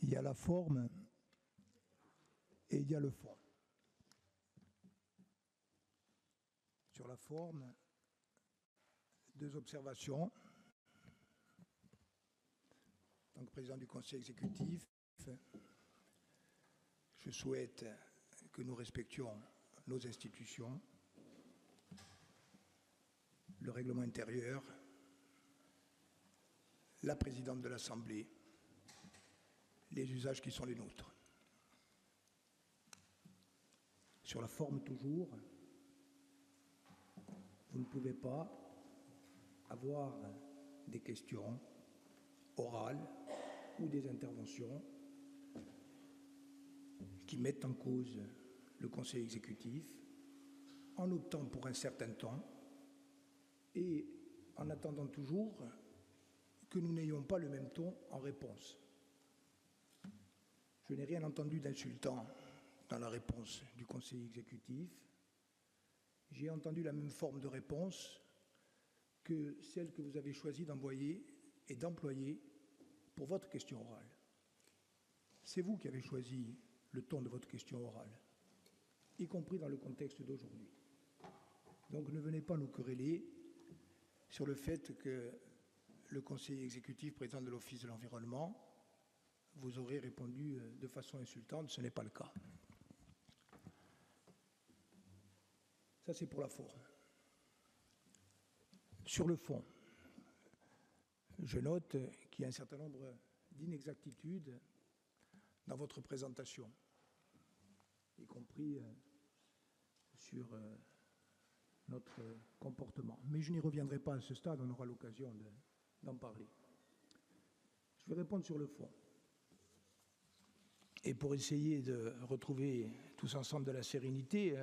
Il y a la forme et il y a le fond. Sur la forme, deux observations. En tant que président du Conseil exécutif, je souhaite que nous respections nos institutions, le règlement intérieur, la présidente de l'Assemblée, les usages qui sont les nôtres. Sur la forme toujours, vous ne pouvez pas avoir des questions orales ou des interventions qui mettent en cause le Conseil exécutif en optant pour un certain temps et en attendant toujours que nous n'ayons pas le même ton en réponse. Je n'ai rien entendu d'insultant dans la réponse du Conseil exécutif. J'ai entendu la même forme de réponse que celle que vous avez choisi d'envoyer et d'employer pour votre question orale. C'est vous qui avez choisi le ton de votre question orale, y compris dans le contexte d'aujourd'hui. Donc ne venez pas nous quereller sur le fait que le conseiller exécutif, président de l'Office de l'environnement, vous aurait répondu de façon insultante. Ce n'est pas le cas. Ça, c'est pour la forme. Sur le fond, je note qu'il y a un certain nombre d'inexactitudes dans votre présentation, y compris sur notre comportement. Mais je n'y reviendrai pas à ce stade, on aura l'occasion d'en parler. Je vais répondre sur le fond. Et pour essayer de retrouver tous ensemble de la sérénité,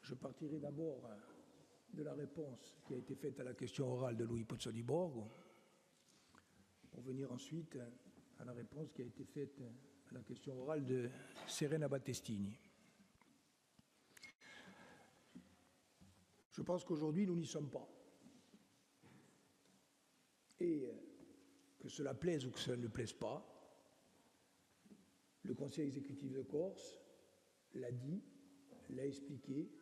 je partirai d'abord de la réponse qui a été faite à la question orale de Louis Pozzo di Borgo, pour venir ensuite à la réponse qui a été faite à la question orale de Serena Battestini. Je pense qu'aujourd'hui, nous n'y sommes pas. Et que cela plaise ou que cela ne plaise pas, le Conseil exécutif de Corse l'a dit, l'a expliqué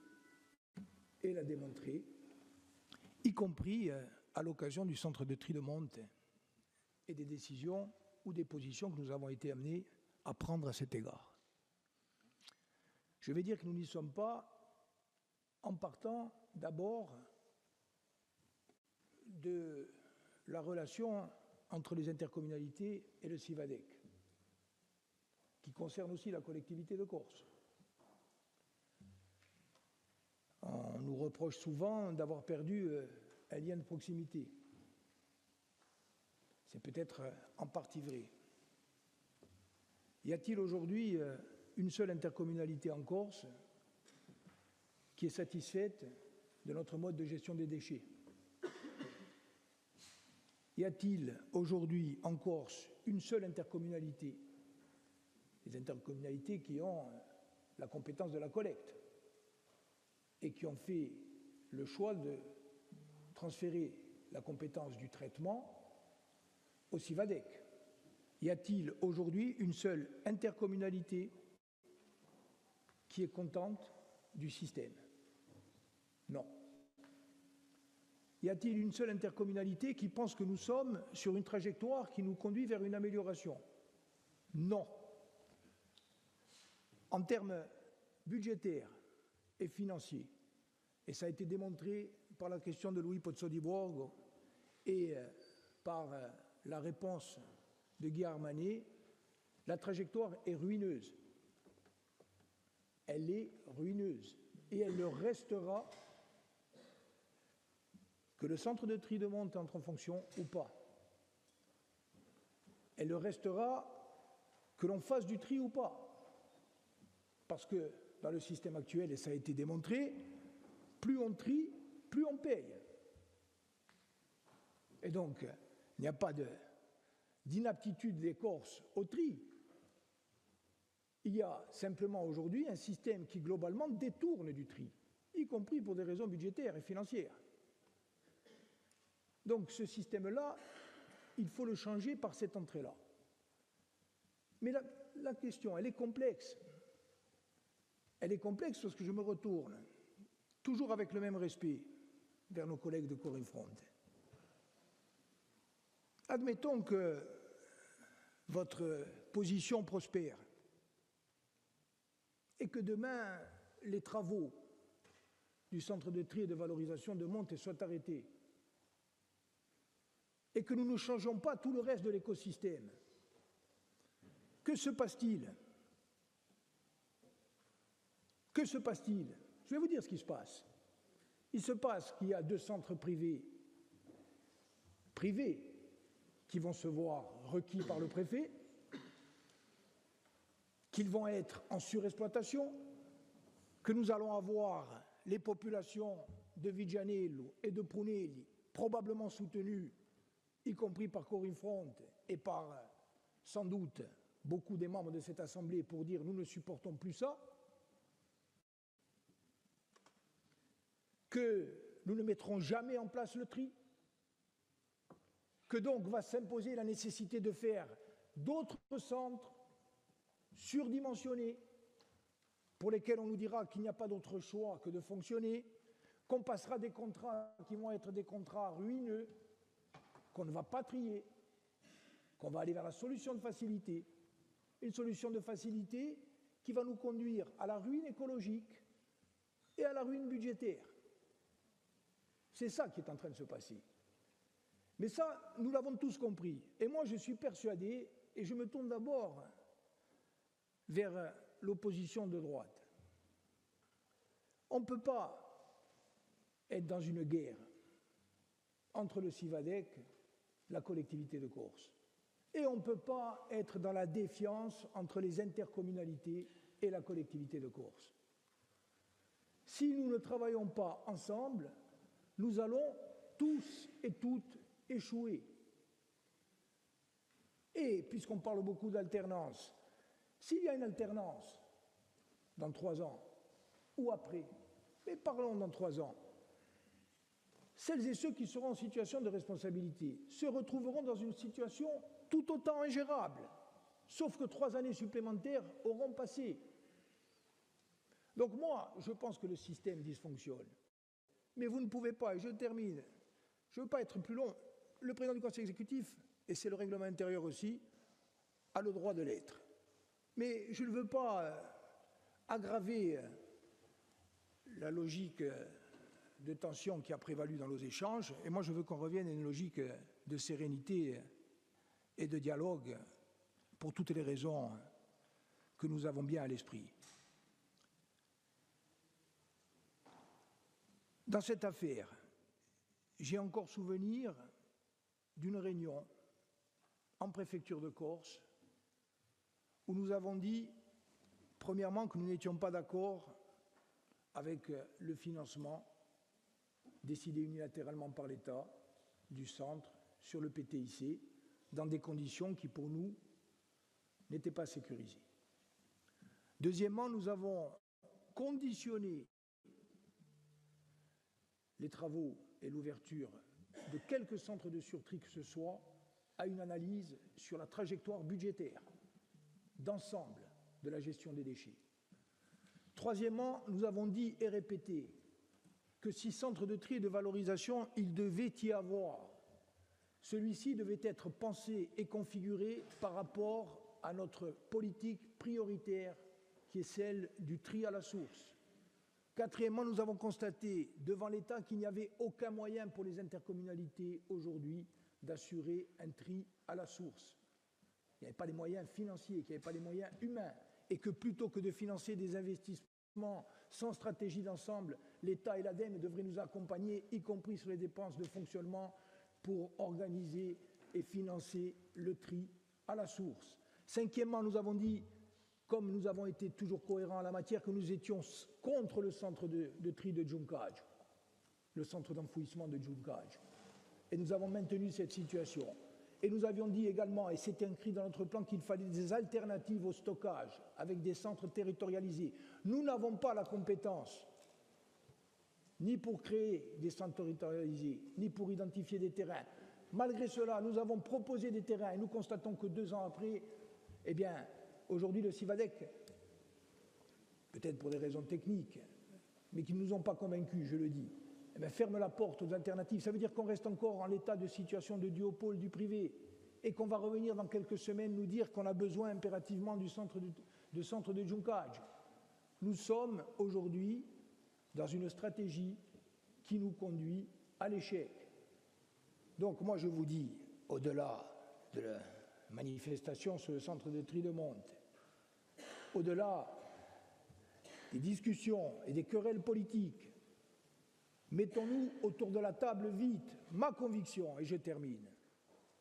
et l'a démontré, y compris à l'occasion du centre de tri de Monte et des décisions ou des positions que nous avons été amenés à prendre à cet égard. Je vais dire que nous n'y sommes pas en partant d'abord de la relation entre les intercommunalités et le CIVADEC, qui concerne aussi la collectivité de Corse. On nous reproche souvent d'avoir perdu un lien de proximité. C'est peut-être en partie vrai. Y a-t-il aujourd'hui une seule intercommunalité en Corse qui est satisfaite de notre mode de gestion des déchets? Y a-t-il aujourd'hui en Corse une seule intercommunalité, les intercommunalités qui ont la compétence de la collecte et qui ont fait le choix de transférer la compétence du traitement au CIVADEC? Y a-t-il aujourd'hui une seule intercommunalité qui est contente du système? Non. Y a-t-il une seule intercommunalité qui pense que nous sommes sur une trajectoire qui nous conduit vers une amélioration? Non. En termes budgétaires et financiers, et ça a été démontré par la question de Louis Pozzo di Borgo et par la réponse de Guy Armanet, la trajectoire est ruineuse. Elle est ruineuse et elle le restera, que le centre de tri de Monte entre en fonction ou pas. Elle le restera que l'on fasse du tri ou pas. Parce que dans le système actuel, et ça a été démontré, plus on trie, plus on paye. Et donc, il n'y a pas d'inaptitude des Corses au tri. Il y a simplement aujourd'hui un système qui globalement détourne du tri, y compris pour des raisons budgétaires et financières. Donc ce système-là, il faut le changer par cette entrée-là. Mais la question, elle est complexe. Elle est complexe parce que je me retourne, toujours avec le même respect, vers nos collègues de Corinfront. Admettons que votre position prospère et que demain, les travaux du centre de tri et de valorisation de Monte soient arrêtés et que nous ne changeons pas tout le reste de l'écosystème. Que se passe-t-il? Que se passe-t-il? Je vais vous dire ce qui se passe. Il se passe qu'il y a 2 centres privés qui vont se voir requis par le préfet, qu'ils vont être en surexploitation, que nous allons avoir les populations de Viggianello et de Prunelli probablement soutenues, y compris par Corinfront et par, sans doute, beaucoup des membres de cette Assemblée pour dire « nous ne supportons plus ça », que nous ne mettrons jamais en place le tri, que donc va s'imposer la nécessité de faire d'autres centres surdimensionnés pour lesquels on nous dira qu'il n'y a pas d'autre choix que de fonctionner, qu'on passera des contrats qui vont être des contrats ruineux, qu'on ne va pas trier, qu'on va aller vers la solution de facilité, une solution de facilité qui va nous conduire à la ruine écologique et à la ruine budgétaire. C'est ça qui est en train de se passer. Mais ça, nous l'avons tous compris. Et moi, je suis persuadé, et je me tourne d'abord vers l'opposition de droite. On ne peut pas être dans une guerre entre le CIVADEC, la collectivité de Corse. Et on ne peut pas être dans la défiance entre les intercommunalités et la collectivité de Corse. Si nous ne travaillons pas ensemble, nous allons tous et toutes échouer. Et puisqu'on parle beaucoup d'alternance, s'il y a une alternance dans 3 ans ou après, mais parlons dans 3 ans, celles et ceux qui seront en situation de responsabilité se retrouveront dans une situation tout autant ingérable, sauf que 3 années supplémentaires auront passé. Donc moi, je pense que le système dysfonctionne. Mais vous ne pouvez pas, et je termine, je ne veux pas être plus long, le président du Conseil exécutif, et c'est le règlement intérieur aussi, a le droit de l'être. Mais je ne veux pas aggraver la logique de tension qui a prévalu dans nos échanges, et moi je veux qu'on revienne à une logique de sérénité et de dialogue pour toutes les raisons que nous avons bien à l'esprit. Dans cette affaire, j'ai encore souvenir d'une réunion en préfecture de Corse où nous avons dit, premièrement, que nous n'étions pas d'accord avec le financement décidé unilatéralement par l'État du centre sur le PTIC dans des conditions qui, pour nous, n'étaient pas sécurisées. Deuxièmement, nous avons conditionné les travaux et l'ouverture de quelques centres de surtri que ce soit à une analyse sur la trajectoire budgétaire d'ensemble de la gestion des déchets. Troisièmement, nous avons dit et répété que si centre de tri et de valorisation, il devait y avoir, celui-ci devait être pensé et configuré par rapport à notre politique prioritaire qui est celle du tri à la source. Quatrièmement, nous avons constaté devant l'État qu'il n'y avait aucun moyen pour les intercommunalités aujourd'hui d'assurer un tri à la source. Il n'y avait pas les moyens financiers, qu'il n'y avait pas les moyens humains, et que plutôt que de financer des investissements sans stratégie d'ensemble, l'État et l'ADEME devraient nous accompagner, y compris sur les dépenses de fonctionnement, pour organiser et financer le tri à la source. Cinquièmement, nous avons dit, comme nous avons été toujours cohérents en la matière, que nous étions contre le centre de tri de Djunkaj, le centre d'enfouissement de Djunkaj. Et nous avons maintenu cette situation. Et nous avions dit également, et c'était inscrit dans notre plan, qu'il fallait des alternatives au stockage avec des centres territorialisés. Nous n'avons pas la compétence ni pour créer des centres territorialisés, ni pour identifier des terrains. Malgré cela, nous avons proposé des terrains et nous constatons que 2 ans après, Eh bien, aujourd'hui, le CIVADEC, peut-être pour des raisons techniques, mais qui ne nous ont pas convaincus, je le dis, eh bien, ferme la porte aux alternatives. Ça veut dire qu'on reste encore en l'état de situation de duopole du privé et qu'on va revenir dans quelques semaines nous dire qu'on a besoin impérativement du centre de Junkaj. Nous sommes aujourd'hui dans une stratégie qui nous conduit à l'échec. Donc moi je vous dis, au-delà de la manifestation sur le centre de tri de Monte, au-delà des discussions et des querelles politiques, mettons-nous autour de la table vite. Ma conviction, et je termine,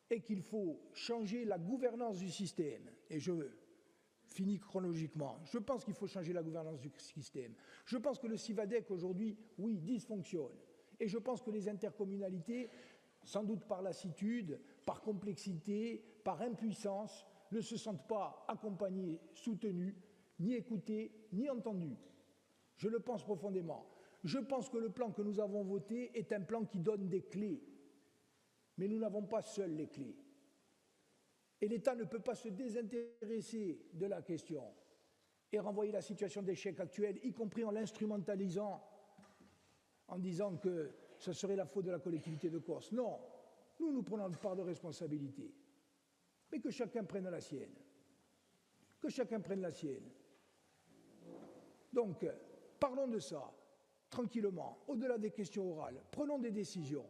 est qu'il faut changer la gouvernance du système. Et je finis chronologiquement. Je pense qu'il faut changer la gouvernance du système. Je pense que le CIVADEC aujourd'hui, oui, dysfonctionne. Et je pense que les intercommunalités, sans doute par lassitude, par complexité, par impuissance, ne se sentent pas accompagnées, soutenues, ni écoutées, ni entendues. Je le pense profondément. Je pense que le plan que nous avons voté est un plan qui donne des clés. Mais nous n'avons pas seuls les clés. Et l'État ne peut pas se désintéresser de la question et renvoyer la situation d'échec actuelle, y compris en l'instrumentalisant, en disant que ce serait la faute de la collectivité de Corse. Non, nous prenons une part de responsabilité. Mais que chacun prenne la sienne. Que chacun prenne la sienne. Donc, parlons de ça, tranquillement, au-delà des questions orales. Prenons des décisions.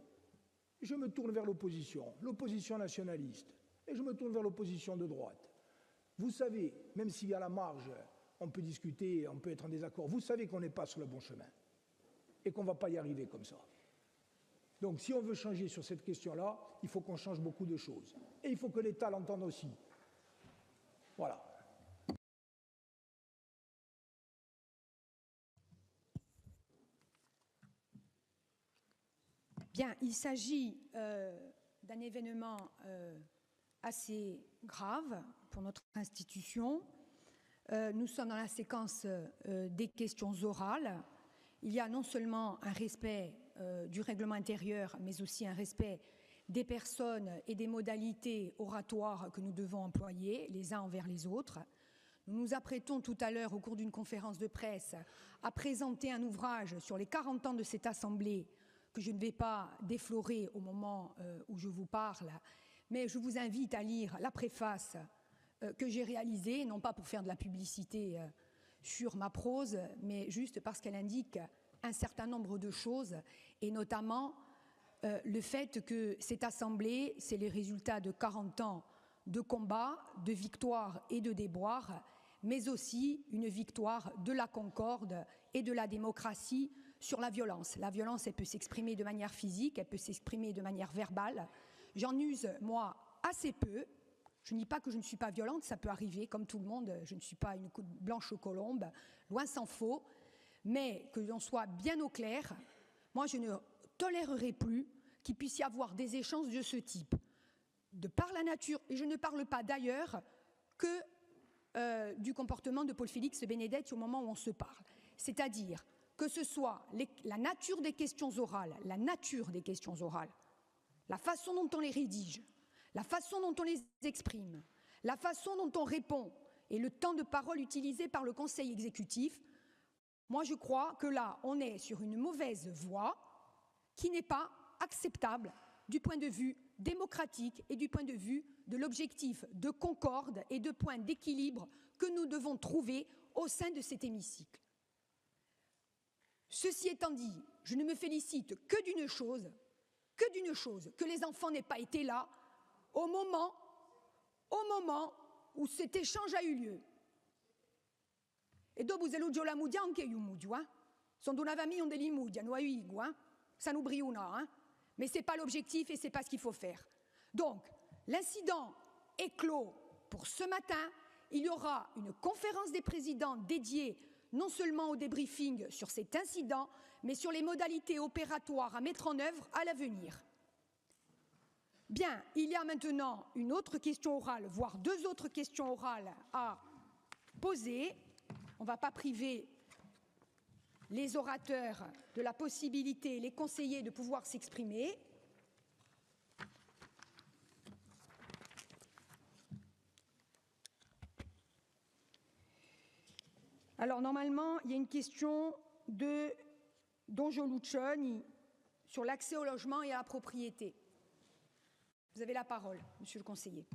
Je me tourne vers l'opposition nationaliste, et je me tourne vers l'opposition de droite. Vous savez, même s'il y a la marge, on peut discuter, on peut être en désaccord, vous savez qu'on n'est pas sur le bon chemin, et qu'on ne va pas y arriver comme ça. Donc si on veut changer sur cette question-là, il faut qu'on change beaucoup de choses. Et il faut que l'État l'entende aussi. Voilà. Bien, il s'agit d'un événement assez grave pour notre institution. Nous sommes dans la séquence des questions orales. Il y a non seulement un respect du règlement intérieur, mais aussi un respect des personnes et des modalités oratoires que nous devons employer les uns envers les autres. Nous nous apprêtons tout à l'heure, au cours d'une conférence de presse, à présenter un ouvrage sur les 40 ans de cette Assemblée que je ne vais pas déflorer au moment où je vous parle, mais je vous invite à lire la préface que j'ai réalisée, non pas pour faire de la publicité sur ma prose, mais juste parce qu'elle indique un certain nombre de choses, et notamment le fait que cette Assemblée, c'est les résultats de 40 ans de combats, de victoires et de déboires, mais aussi une victoire de la concorde et de la démocratie sur la violence. La violence, elle peut s'exprimer de manière physique, elle peut s'exprimer de manière verbale. J'en use, moi, assez peu. Je ne dis pas que je ne suis pas violente, ça peut arriver, comme tout le monde, je ne suis pas une blanche colombe, loin s'en faut, mais que l'on soit bien au clair, moi je ne tolérerai plus qu'il puisse y avoir des échanges de ce type. De par la nature, et je ne parle pas d'ailleurs que du comportement de Paul Félix Benedetti au moment où on se parle. C'est-à-dire que ce soit la nature des questions orales, la façon dont on les rédige, la façon dont on les exprime, la façon dont on répond et le temps de parole utilisé par le Conseil exécutif, moi je crois que là, on est sur une mauvaise voie qui n'est pas acceptable du point de vue démocratique et du point de vue de l'objectif de concorde et de point d'équilibre que nous devons trouver au sein de cet hémicycle. Ceci étant dit, je ne me félicite que d'une chose, que les enfants n'aient pas été là au moment où cet échange a eu lieu. E dopo se lo la mudia anche io mudio, Sono una famiglia degli mudia, noi igu, ça nous brille una, mais ce n'est pas l'objectif et ce n'est pas ce qu'il faut faire. Donc, l'incident est clos pour ce matin. Il y aura une conférence des présidents dédiée non seulement au débriefing sur cet incident, mais sur les modalités opératoires à mettre en œuvre à l'avenir. Bien, il y a maintenant une autre question orale, voire deux autres questions orales à poser. On ne va pas priver les orateurs de la possibilité, les conseillers de pouvoir s'exprimer. Alors, normalement, il y a une question de Donjo Luccioni sur l'accès au logement et à la propriété. Vous avez la parole, monsieur le conseiller.